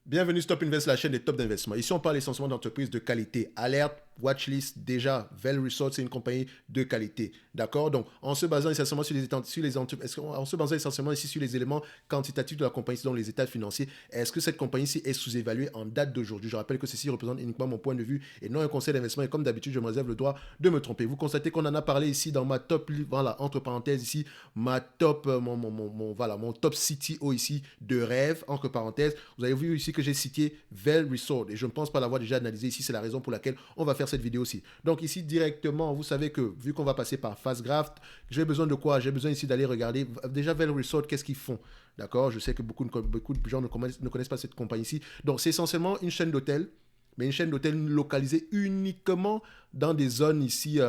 Bienvenue Stop Invest, la chaîne des top d'investissement. Ici, on parle essentiellement d'entreprises de qualité. Alerte, watchlist, déjà, Vel Resort, c'est une compagnie de qualité. D'accord. Donc, en se basant essentiellement en se basant essentiellement ici sur les éléments quantitatifs de la compagnie, donc les états financiers, est-ce que cette compagnie-ci est sous-évaluée en date d'aujourd'hui? Je rappelle que ceci représente uniquement mon point de vue et non un conseil d'investissement. Et comme d'habitude, je me réserve le droit de me tromper. Vous constatez qu'on en a parlé ici dans ma top, voilà, entre parenthèses ici, ma top, voilà, mon top CTO ici de rêve, entre parenthèses. Vous avez vu ici que j'ai cité Vel Resort et je ne pense pas l'avoir déjà analysé ici. C'est la raison pour laquelle on va faire cette vidéo aussi. Donc ici directement, vous savez que vu qu'on va passer par Fastgraft, j'ai besoin de quoi? J'ai besoin ici d'aller regarder déjà Vel Resort, qu'est-ce qu'ils font? D'accord. Je sais que beaucoup de gens ne connaissent pas cette compagnie ici. Donc c'est essentiellement une chaîne d'hôtels, mais une chaîne d'hôtels localisée uniquement dans des zones ici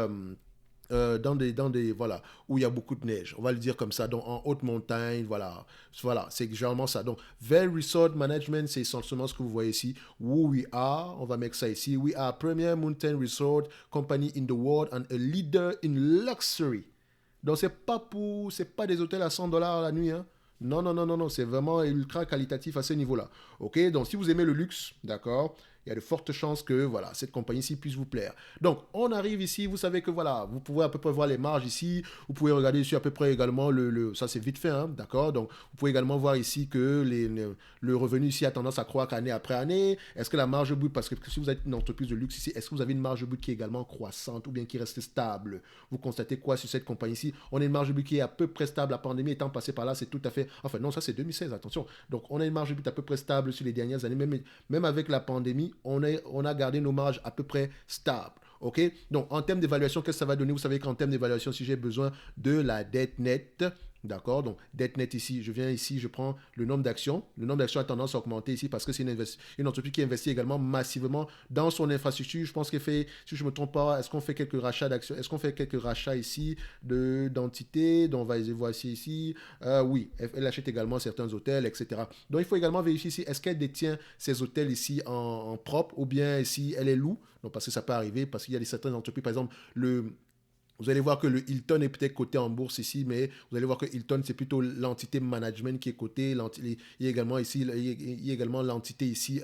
voilà, où il y a beaucoup de neige, on va le dire comme ça, donc en haute montagne, voilà, c'est généralement ça. Donc, Vel Resort Management, c'est essentiellement ce que vous voyez ici. Who we are, on va mettre ça ici. We are Premier Mountain Resort Company in the world and a leader in luxury. Donc, c'est pas des hôtels à $100 la nuit, hein. Non, non, non, non, non, c'est vraiment ultra qualitatif à ce niveau-là. Ok, donc si vous aimez le luxe, d'accord, il y a de fortes chances que voilà, cette compagnie-ci puisse vous plaire. Donc, on arrive ici, vous savez que voilà, vous pouvez à peu près voir les marges ici, vous pouvez regarder ici à peu près également ça c'est vite fait, hein, d'accord. Donc, vous pouvez également voir ici que le revenu ici a tendance à croître année après année. Est-ce que la marge brute, parce que si vous êtes une entreprise de luxe ici, est-ce que vous avez une marge brute qui est également croissante ou bien qui reste stable? Vous constatez quoi sur cette compagnie-ci? On a une marge brute qui est à peu près stable. La pandémie étant passée par là, c'est tout à fait. Enfin, non, ça c'est 2016, attention. Donc, on a une marge brute à peu près stable sur les dernières années. Même avec la pandémie, on a gardé nos marges à peu près stables. OK? Donc, en termes d'évaluation, qu'est-ce que ça va donner? Vous savez qu'en termes d'évaluation, si j'ai besoin de la dette nette, d'accord? Donc, dette nette ici, je viens ici, je prends le nombre d'actions. Le nombre d'actions a tendance à augmenter ici parce que c'est une entreprise qui investit également massivement dans son infrastructure. Je pense qu'elle fait, si je ne me trompe pas, est-ce qu'on fait quelques rachats d'actions? Est-ce qu'on fait quelques rachats ici d'entités? Donc, on va voir ici. Oui, elle achète également certains hôtels, etc. Donc, il faut également vérifier ici, est-ce qu'elle détient ces hôtels ici en propre ou bien ici, elle est loue? Donc, parce que ça peut arriver, parce qu'il y a certaines entreprises, par exemple, vous allez voir que le Hilton est peut-être coté en bourse ici, mais vous allez voir que Hilton, c'est plutôt l'entité management qui est cotée. Il y a également ici, il y a également l'entité ici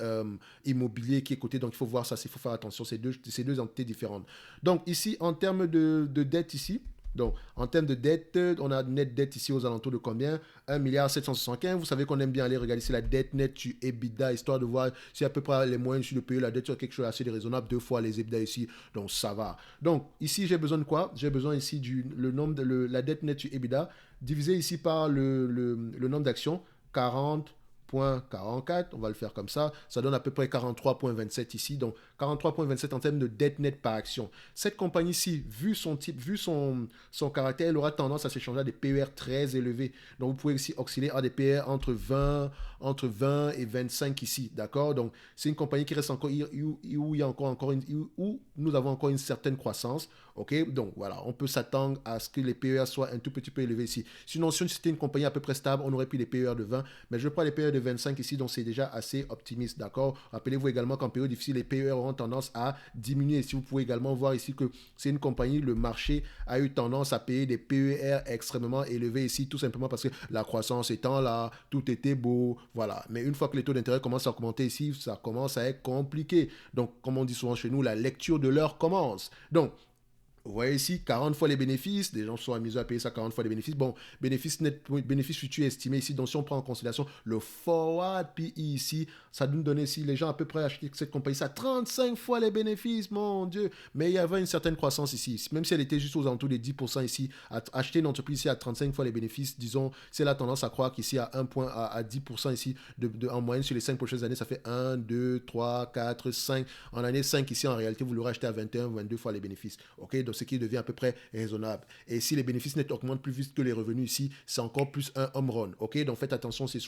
immobilier qui est cotée. Donc, il faut voir ça, il faut faire attention. C'est deux entités différentes. Donc, ici, en termes de dette ici, donc, en termes de dette, on a net dette ici aux alentours de combien? 1,775 milliard. Vous savez qu'on aime bien aller regarder si la dette nette sur EBITDA, histoire de voir si à peu près les moyens sur le payer la dette sur quelque chose assez déraisonnable. 2 fois les EBITDA ici, donc ça va. Donc, ici, j'ai besoin de quoi? J'ai besoin ici le nombre la dette nette sur EBITDA, divisé ici par le nombre d'actions, 40,44, on va le faire comme ça donne à peu près 43,27 ici, donc 43,27 en termes de dette nette par action. Cette compagnie-ci, vu son type, vu son caractère, elle aura tendance à s'échanger à des PER très élevés. Donc vous pouvez ici osciller à des PER entre 20 et 25 ici, d'accord? Donc c'est une compagnie qui reste encore, où il y a encore où nous avons encore une certaine croissance, ok? Donc voilà, on peut s'attendre à ce que les PER soient un tout petit peu élevés ici. Sinon, si c'était une compagnie à peu près stable, on aurait pris les PER de 20, mais je prends les PER de 25 ici, donc c'est déjà assez optimiste, d'accord? Rappelez-vous également qu'en période difficile, les PER auront tendance à diminuer. Si vous pouvez également voir ici que c'est une compagnie, le marché a eu tendance à payer des PER extrêmement élevés ici, tout simplement parce que la croissance étant là, tout était beau, voilà. Mais une fois que les taux d'intérêt commencent à augmenter ici, ça commence à être compliqué. Donc, comme on dit souvent chez nous, la lecture de l'heure commence. Donc, vous voyez ici, 40 fois les bénéfices. Des gens sont amusés à payer ça 40 fois les bénéfices. Bon, bénéfice net, bénéfice futur estimé ici. Donc, si on prend en considération le forward PI ici, ça nous donne ici, les gens à peu près achetaient cette compagnie, ça 35 fois les bénéfices, mon Dieu. Mais il y avait une certaine croissance ici. Même si elle était juste aux alentours des 10% ici, acheter une entreprise ici à 35 fois les bénéfices, disons, c'est la tendance à croire qu'ici, à 1 point, à 10% ici, en moyenne sur les 5 prochaines années, ça fait 1, 2, 3, 4, 5. En année 5 ici, en réalité, vous l'aurez acheté à 21, 22 fois les bénéfices. OK? Donc, ce qui devient à peu près raisonnable. Et si les bénéfices nets augmentent plus vite que les revenus ici, c'est encore plus un home run. OK? Donc faites attention, il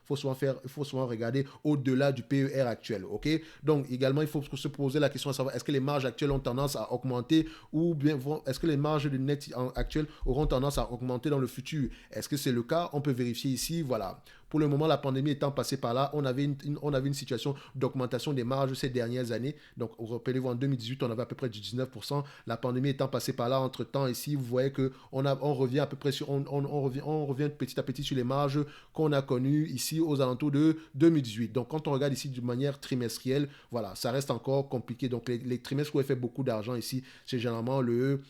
faut souvent regarder au-delà du PER actuel. OK? Donc également, il faut se poser la question à savoir est-ce que les marges actuelles ont tendance à augmenter ou bien est-ce que les marges de net actuelles auront tendance à augmenter dans le futur? Est-ce que c'est le cas? On peut vérifier ici. Voilà. Pour le moment, la pandémie étant passée par là, on avait une situation d'augmentation des marges ces dernières années. Donc, rappelez-vous, en 2018, on avait à peu près du 19%. La pandémie étant passée par là, entre-temps, ici, vous voyez qu'on revient à peu près sur, on revient petit à petit sur les marges qu'on a connues ici aux alentours de 2018. Donc, quand on regarde ici de manière trimestrielle, voilà, ça reste encore compliqué. Donc, les trimestres où on fait beaucoup d'argent ici, c'est généralement le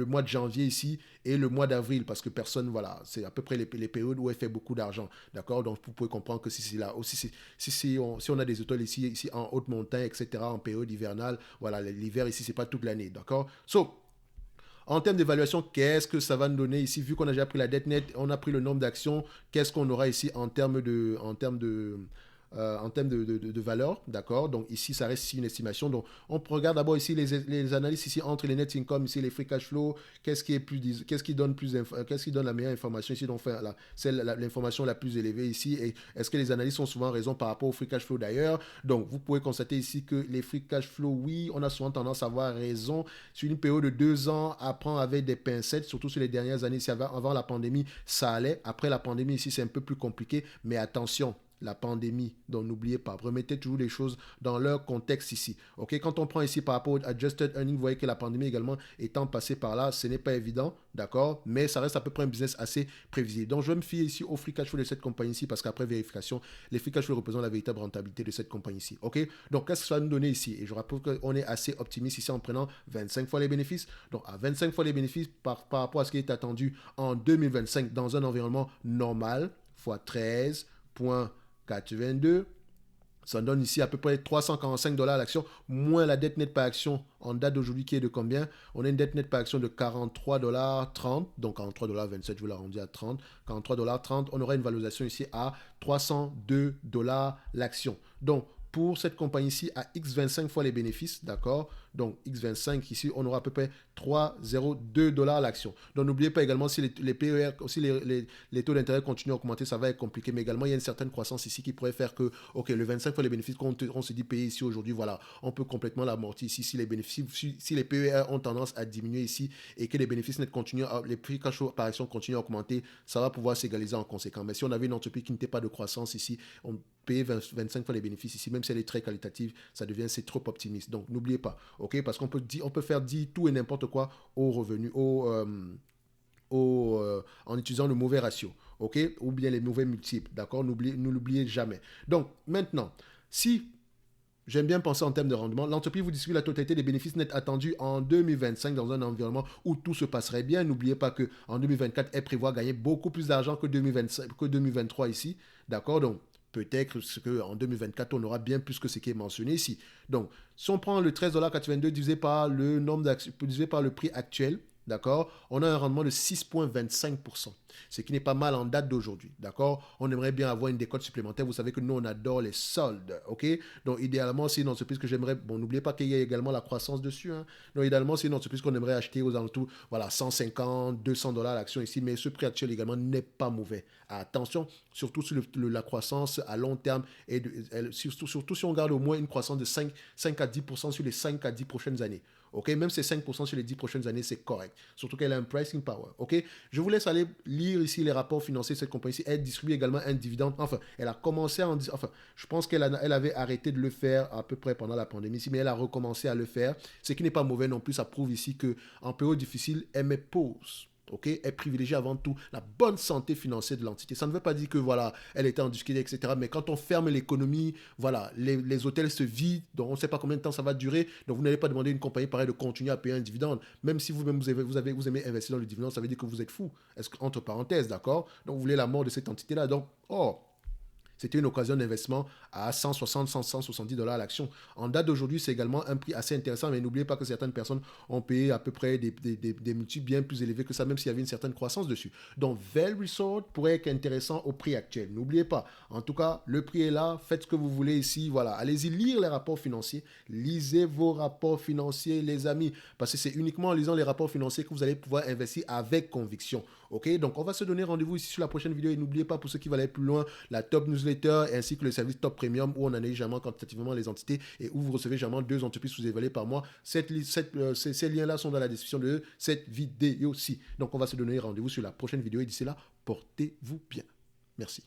mois de janvier ici et le mois d'avril parce que personne, voilà, c'est à peu près les périodes où elle fait beaucoup d'argent, d'accord? Donc vous pouvez comprendre que si c'est là, aussi si on a des hôtels ici en haute montagne, etc., en période hivernale, voilà, l'hiver ici, c'est pas toute l'année, d'accord? So, en termes d'évaluation, qu'est-ce que ça va nous donner ici? Vu qu'on a déjà pris la dette nette, on a pris le nombre d'actions, qu'est-ce qu'on aura ici en termes de valeur, d'accord? Donc ici, ça reste ici une estimation. Donc on regarde d'abord ici les analyses ici entre les net income, ici les free cash flow, qu'est-ce qui donne qu'est-ce qui donne la meilleure information ici, donc c'est l'information la plus élevée ici. Et est-ce que les analyses ont souvent raison par rapport au free cash flow d'ailleurs? Donc vous pouvez constater ici que les free cash flow, oui, on a souvent tendance à avoir raison sur une période de 2 ans, à prendre avec des pincettes, surtout sur les dernières années. Si avant la pandémie, ça allait. Après la pandémie, ici, c'est un peu plus compliqué. Mais attention, la pandémie, donc n'oubliez pas, remettez toujours les choses dans leur contexte ici. Ok, quand on prend ici par rapport au adjusted earning, vous voyez que la pandémie également étant passée par là, ce n'est pas évident, d'accord, mais ça reste à peu près un business assez prévisible. Donc je vais me fier ici au free cash flow de cette compagnie ici parce qu'après vérification, les free cash flow représentent la véritable rentabilité de cette compagnie ici. Ok, donc qu'est-ce que ça va nous donner ici? Et je rappelle qu'on est assez optimiste ici en prenant 25 fois les bénéfices. Donc à 25 fois les bénéfices par rapport à ce qui est attendu en 2025 dans un environnement normal, fois 13,82, ça donne ici à peu près 345 $ l'action, moins la dette nette par action en date d'aujourd'hui qui est de combien? On a une dette nette par action de 43,30 $, donc 43,27 $, je vous l'arrondis à 30, 43,30 $, on aura une valorisation ici à 302 $ l'action. Donc, pour cette compagnie-ci, à X25 fois les bénéfices, d'accord? Donc, X25, ici, on aura à peu près 3,02 $ l'action. Donc, n'oubliez pas également, si les PER, si les taux d'intérêt continuent à augmenter, ça va être compliqué. Mais également, il y a une certaine croissance ici qui pourrait faire que, OK, le 25 fois les bénéfices qu'on se dit payer ici aujourd'hui, voilà, on peut complètement l'amortir ici si les PER ont tendance à diminuer ici et que les bénéfices nets continuent, les prix cash flow par action continuent à augmenter, ça va pouvoir s'égaliser en conséquence. Mais si on avait une entreprise qui n'était pas de croissance ici, on payer 25 fois les bénéfices ici, même si elle est très qualitative, c'est trop optimiste. Donc, n'oubliez pas, ok, parce qu'on peut faire dire tout et n'importe quoi au revenu, en utilisant le mauvais ratio, ok, ou bien les mauvais multiples, d'accord, ne l'oubliez jamais. Donc, maintenant, si j'aime bien penser en termes de rendement, l'entreprise vous distribue la totalité des bénéfices nets attendus en 2025 dans un environnement où tout se passerait bien. N'oubliez pas qu'en 2024, elle prévoit gagner beaucoup plus d'argent que 2023 ici. D'accord? Donc, peut-être qu'en 2024, on aura bien plus que ce qui est mentionné ici. Donc, si on prend le 13,82 $ divisé par le nombre d'actions, divisé par le prix actuel, d'accord, on a un rendement de 6,25%, ce qui n'est pas mal en date d'aujourd'hui, d'accord. On aimerait bien avoir une décote supplémentaire. Vous savez que nous, on adore les soldes, ok. Donc, idéalement, c'est une entreprise que j'aimerais, bon, n'oubliez pas qu'il y a également la croissance dessus, hein. Donc, idéalement, c'est une entreprise qu'on aimerait acheter aux alentours, voilà, 150, 200 $ l'action ici, mais ce prix actuel également n'est pas mauvais. Attention, surtout sur la croissance à long terme, et surtout si on garde au moins une croissance de 5 à 10% sur les 5 à 10 prochaines années. Ok, même ces 5% sur les 10 prochaines années, c'est correct. Surtout qu'elle a un pricing power. Ok, je vous laisse aller lire ici les rapports financiers de cette compagnie-ci. Elle distribue également un dividende. Enfin, elle a commencé enfin, je pense qu'elle avait arrêté de le faire à peu près pendant la pandémie, mais elle a recommencé à le faire. Ce qui n'est pas mauvais non plus. Ça prouve ici qu'en période difficile, elle met pause. Ok, elle privilégie avant tout la bonne santé financière de l'entité. Ça ne veut pas dire que voilà, elle était en difficulté, etc. Mais quand on ferme l'économie, voilà, les hôtels se vident, donc on ne sait pas combien de temps ça va durer. Donc vous n'allez pas demander à une compagnie pareille de continuer à payer un dividende. Même si vous-même vous aimez investir dans le dividende, ça veut dire que vous êtes fou. Entre parenthèses, d'accord? Donc vous voulez la mort de cette entité-là. Donc, c'était une occasion d'investissement à 160, 170 $ l'action. En date d'aujourd'hui, c'est également un prix assez intéressant, mais n'oubliez pas que certaines personnes ont payé à peu près des multiples bien plus élevés que ça, même s'il y avait une certaine croissance dessus. Donc, Vail Resort pourrait être intéressant au prix actuel. N'oubliez pas. En tout cas, le prix est là. Faites ce que vous voulez ici. Voilà. Allez-y lire les rapports financiers. Lisez vos rapports financiers, les amis. Parce que c'est uniquement en lisant les rapports financiers que vous allez pouvoir investir avec conviction. Ok, donc on va se donner rendez-vous ici sur la prochaine vidéo et n'oubliez pas, pour ceux qui veulent aller plus loin, la top newsletter ainsi que le service top premium où on analyse généralement quantitativement les entités et où vous recevez généralement 2 entreprises sous-évaluées par mois. Ces liens-là sont dans la description de cette vidéo-ci. Donc on va se donner rendez-vous sur la prochaine vidéo et d'ici là, portez-vous bien. Merci.